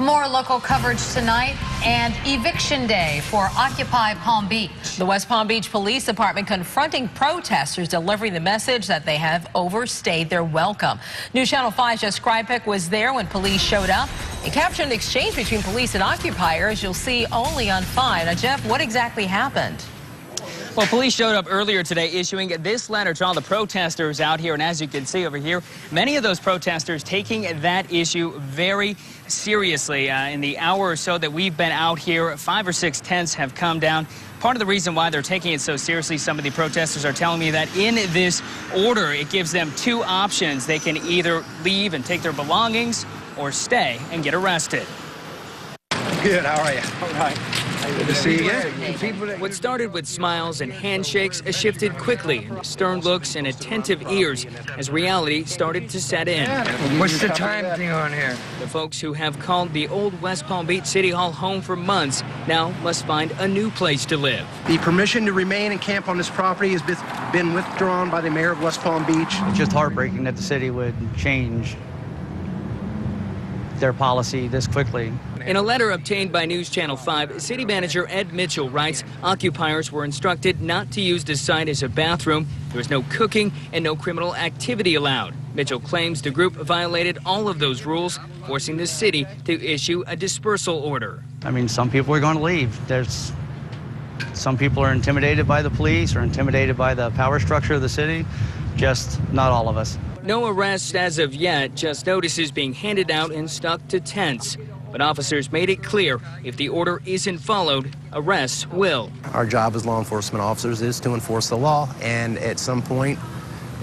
More local coverage tonight and eviction day for Occupy Palm Beach. The West Palm Beach Police Department confronting protesters, delivering the message that they have overstayed their welcome. News Channel 5's Jeff Skripek was there when police showed up. He captured an exchange between police and occupiers you'll see only on 5. Now, Jeff, what exactly happened? Well, police showed up earlier today issuing this letter to all the protesters out here. And as you can see over here, many of those protesters taking that issue very seriously. In the hour or so that we've been out here, 5 or 6 tents have come down. Part of the reason why they're taking it so seriously, some of the protesters are telling me that in this order, it gives them 2 options. They can either leave and take their belongings or stay and get arrested. Good, how are you? All right. Good to see you again. What started with smiles and handshakes shifted quickly into stern looks and attentive ears as reality started to set in. What's the time thing on here? The folks who have called the old West Palm Beach City Hall home for months now must find a new place to live. The permission to remain and camp on this property has been withdrawn by the mayor of West Palm Beach. It's just heartbreaking that the city would change their policy this quickly. In a letter obtained by News Channel 5, City Manager Ed Mitchell writes occupiers were instructed not to use the site as a bathroom. There was no cooking and no criminal activity allowed. Mitchell claims the group violated all of those rules, forcing the city to issue a dispersal order. I mean, some people are going to leave. Some people are intimidated by the police or intimidated by the power structure of the city. Just not all of us. No arrests as of yet, just notices being handed out and stuck to tents. But officers made it clear if the order isn't followed, arrests will. Our job as law enforcement officers is to enforce the law, and at some point,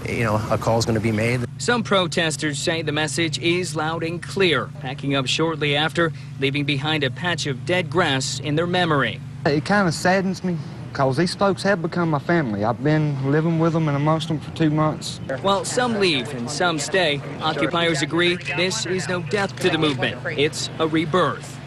a call is going to be made. Some protesters say the message is loud and clear, packing up shortly after, leaving behind a patch of dead grass in their memory. It kind of saddens me because these folks have become my family. I've been living with them and amongst them for 2 months. While some leave and some stay, occupiers agree this is no death to the movement. It's a rebirth.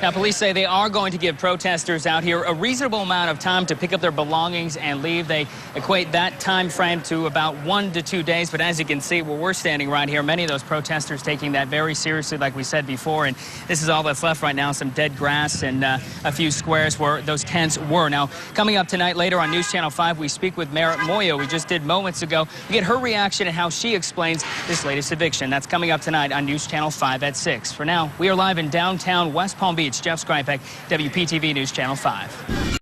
Now, police say they are going to give protesters out here a reasonable amount of time to pick up their belongings and leave. They equate that time frame to about 1 to 2 days. But as you can see, where we're standing right here, many of those protesters taking that very seriously, like we said before. And this is all that's left right now, some dead grass and a few squares where those tents were. Now, coming up tonight, later on News Channel 5, we speak with Mayor Moyo. We just did moments ago. We get her reaction and how she explains this latest eviction. That's coming up tonight on News Channel 5 at 6. For now, we are live in downtown West Palm Beach. Jeff Skripek, WPTV News Channel 5.